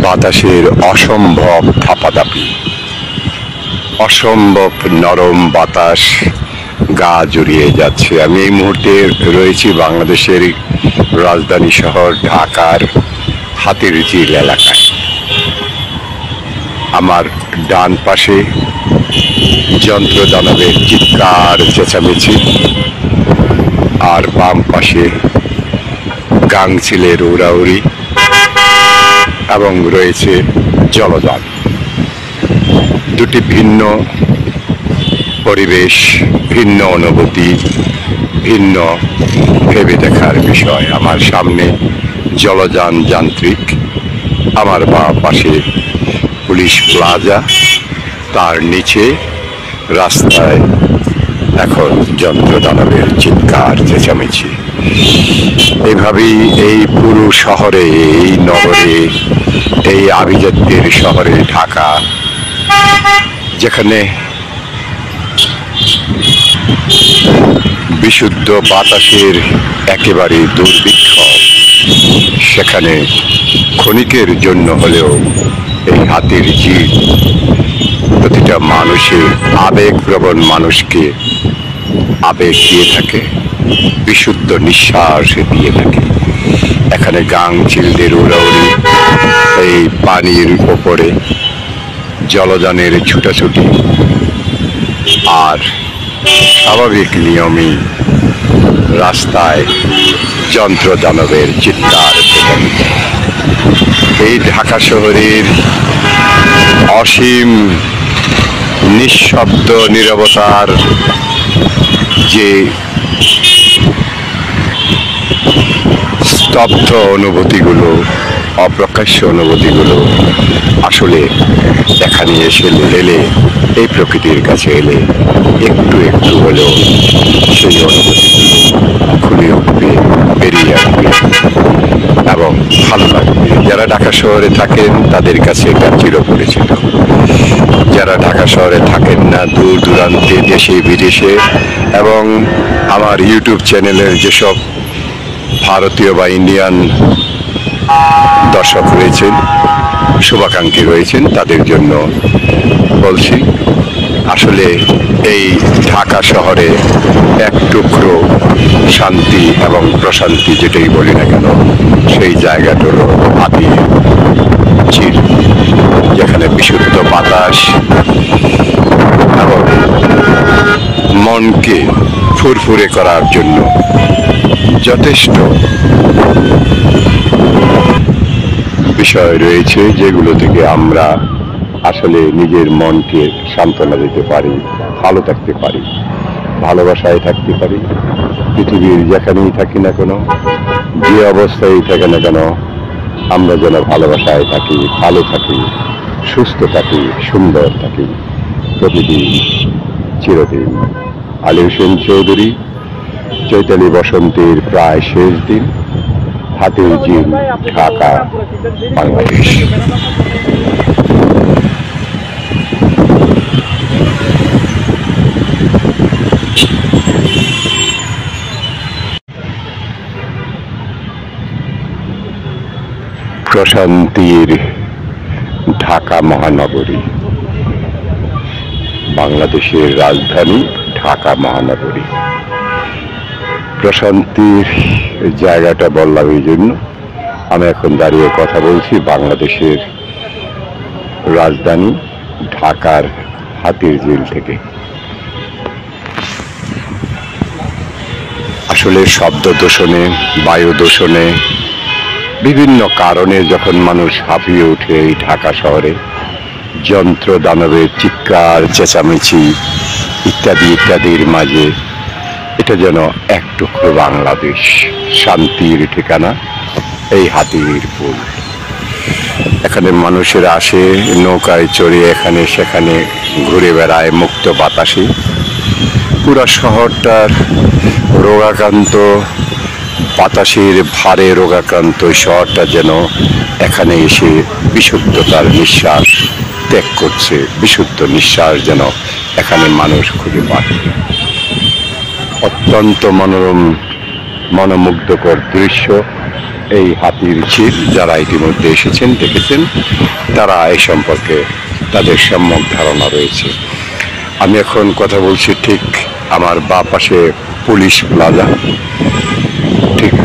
বাতাসের অসম্ভব ধাপাধাপি, অসম্ভব নরম বাতাস গা জড়িয়ে যাচ্ছে। আমি এই মুহূর্তে রয়েছি বাংলাদেশের রাজধানী শহর ঢাকার হাতিরঝিল এলাকায়। আমার ডান পাশে যন্ত্রদানবের চিৎকার চেঁচামেচি, আর বাম পাশে গাংচিলের উড়াউড়ি এবং রয়েছে জলযান। দুটি ভিন্ন পরিবেশ, ভিন্ন অনুভূতি, ভিন্ন ভেবে দেখার বিষয়। আমার সামনে জলযান যান্ত্রিক, আমার বাম পাশে পুলিশ প্লাজা, তার নিচে রাস্তায় এখন যন্ত্রদানবের চিৎকার চেঁচামেচি। এভাবেই এই পুরো শহরে, এই নগরে, এই আভিজাত্যের শহরে ঢাকা, যেখানে বিশুদ্ধ বাতাসের একেবারে দুর্ভিক্ষ, সেখানে ক্ষণিকের জন্য হলেও এই হাতিরঝিল প্রতিটা মানুষের আবেগপ্রবণ মানুষকে আবেগ দিয়ে থাকে, বিশুদ্ধ নিঃশ্বাস দিয়ে থাকে। এখানে গাংচিলদের উড়াউড়ি, এই পানির ওপরে জলযানের ছুটাছুটি, আর স্বাভাবিক নিয়মই রাস্তায় যন্ত্রদানবের চিৎকার। এই ঢাকা শহরের অসীম নিঃশব্দ নীরবতার যে স্তব্ধ অনুভূতিগুলো, অপ্রকাশ্য অনুভূতিগুলো, আসলে এখানে এলে, এই প্রকৃতির কাছে এলে একটু একটু হলেও সেই অনুভূতিগুলো খুলে উঠবে, বেরিয়ে আসবে এবং ভালো লাগবে। যারা ঢাকা শহরে থাকেন তাদের কাছে এটা চিরপরিচিত। যারা ঢাকা শহরে থাকেন না, দূর দূরান্তে, দেশে বিদেশে এবং আমার ইউটিউব চ্যানেলের যেসব ভারতীয় বা ইন্ডিয়ান দর্শক রয়েছেন, শুভাকাঙ্ক্ষী রয়েছেন, তাদের জন্য বলছি, আসলে এই ঢাকা শহরে এক টুকরো শান্তি এবং প্রশান্তি, যেটাই বলি না কেন, সেই জায়গাটা হলো হাতিরঝিল, যেখানে বিশুদ্ধ বাতাস এবং মনকে ফুরফুরে করার জন্য যথেষ্ট বিষয় রয়েছে, যেগুলো থেকে আমরা আসলে নিজের মনকে সান্ত্বনা দিতে পারি, ভালো থাকতে পারি, ভালোবাসায় থাকতে পারি। পৃথিবীর যেখানেই থাকি না কেন, যে অবস্থায় থাকে না কেন, আমরা যেন ভালোবাসায় থাকি, ভালো থাকি, সুস্থ থাকি, সুন্দর থাকি প্রতিদিন, চিরদিন। আলী হোসেন চৌধুরী, চৈতালি বসন্তের প্রায় শেষ দিন, হাতিরঝিল, ঢাকা, বাংলাদেশ। প্রশান্তির ঢাকা মহানগরী, বাংলাদেশের রাজধানী ঢাকা মহানগরী। প্রশান্তির জায়গাটা বললাম এই জন্য, আমি এখন দাঁড়িয়ে কথা বলছি বাংলাদেশের রাজধানী ঢাকার হাতিরঝিল থেকে। আসলে শব্দ দূষণে, বায়ু দূষণে, বিভিন্ন কারণে যখন মানুষ হাঁপিয়ে ওঠে এই ঢাকা শহরে, যন্ত্র দানবের চিৎকার চেঁচামেচি ইত্যাদি ইত্যাদির মাঝে, এটা যেন এক টুকরো বাংলাদেশ, শান্তির ঠিকানা এই হাতিরপুল। এখানে মানুষেরা আসে নৌকায় চড়ে, এখানে সেখানে ঘুরে বেড়ায় মুক্ত বাতাসে। পুরা শহরটার রোগাক্রান্ত, বাতাসের ভারে রোগাক্রান্ত শহরটা যেন এখানে এসে বিশুদ্ধতার নিঃশ্বাস ত্যাগ করছে, বিশুদ্ধ নিঃশ্বাস যেন এখানে মানুষ খুঁজে পাচ্ছে। অত্যন্ত মনোরম, মনোমুগ্ধকর দৃশ্য এই হাতির ঝিল যারা ইতিমধ্যে এসেছেন দেখেছেন তারা এই সম্পর্কে তাদের সম্যক ধারণা রয়েছে। আমি এখন কথা বলছি ঠিক আমার বাঁ পাশে পুলিশ প্লাজা, ঠিক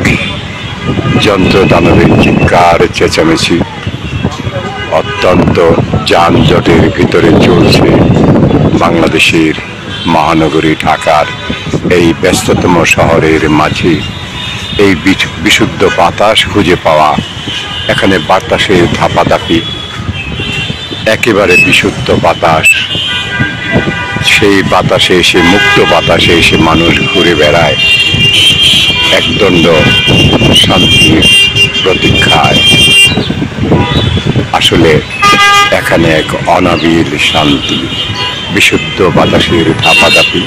যন্ত্র দানবের চিৎকার চেঁচামেচি অত্যন্ত যানজটের ভিতরে চলছে বাংলাদেশের মহানগরী ঢাকার এই ব্যস্ততম শহরের মাঝে এই বিশুদ্ধ বাতাস খুঁজে পাওয়া, এখানে বাতাসের ধাপাধাপি, একেবারে বিশুদ্ধ বাতাস, সেই বাতাসে এসে মুক্ত বাতাসে এসে মানুষ ঘুরে বেড়ায় একদণ্ড শান্তির প্রতীক্ষায়। আসলে এখানে এক অনাবিল শান্তি, বিশুদ্ধ বাতাসের ধাপাধাপি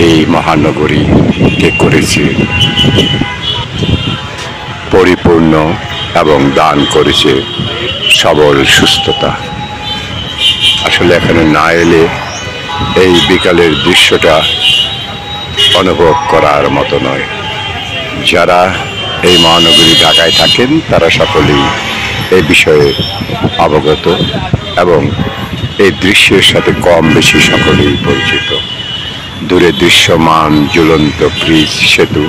এই মহানগরীকে করেছে পরিপূর্ণ এবং দান করেছে সবল সুস্থতা। আসলে এখানে না এলে এই বিকালের দৃশ্যটা অনুভব করার মতো নয়। যারা এই মহানগরী ঢাকায় থাকেন তারা সকলেই এই বিষয়ে অবগত এবং এই দৃশ্যের সাথে কম বেশি সকলেই পরিচিত। দূরে দৃশ্যমান ঝুলন্ত ব্রিজ সেতু,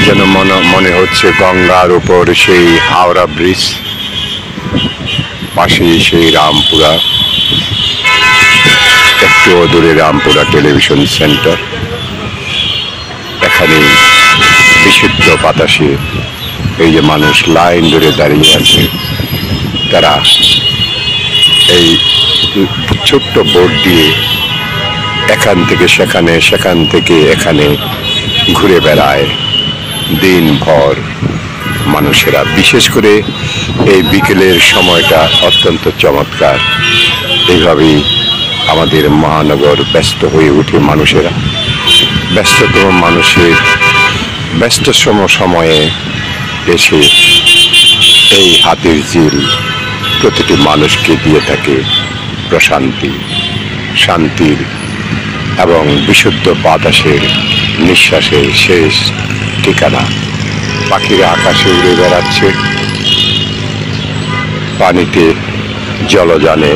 যেন মনে হচ্ছে গঙ্গার উপর সেই হাওড়া ব্রিজ, পাশেই সেই রামপুরা, একটু দূরে রামপুরা টেলিভিশন সেন্টার। এখানে বিশুদ্ধ বাতাসে এই যে মানুষ লাইন ধরে দাঁড়িয়ে আছে, তারা এই ছোট্ট বোট দিয়ে এখান থেকে সেখানে, সেখান থেকে এখানে ঘুরে বেড়ায় দিনভর মানুষেরা। বিশেষ করে এই বিকেলের সময়টা অত্যন্ত চমৎকার। এইভাবেই আমাদের মহানগর ব্যস্ত হয়ে ওঠে মানুষেরা। ব্যস্ততম মানুষের ব্যস্ততম সময়ে এসে এই হাতির ঝিল প্রতিটি মানুষকে দিয়ে থাকে প্রশান্তি, শান্তির এবং বিশুদ্ধ বাতাসের নিঃশ্বাসের শেষ ঠিকানা। পাখিরা আকাশে উড়ে বেড়াচ্ছে, পানিতে জলযানে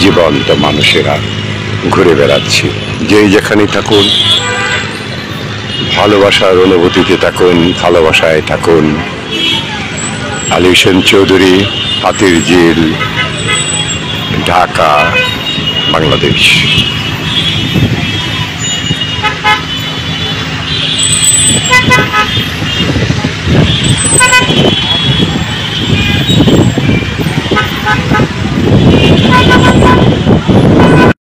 জীবন্ত মানুষেরা ঘুরে বেড়াচ্ছে। যেই যেখানে থাকুন ভালোবাসার অনুভূতিতে থাকুন, ভালোবাসায় থাকুন। আলী হোসেন চৌধুরী, হাতির ঝিল, ঢাকা, বাংলাদেশ।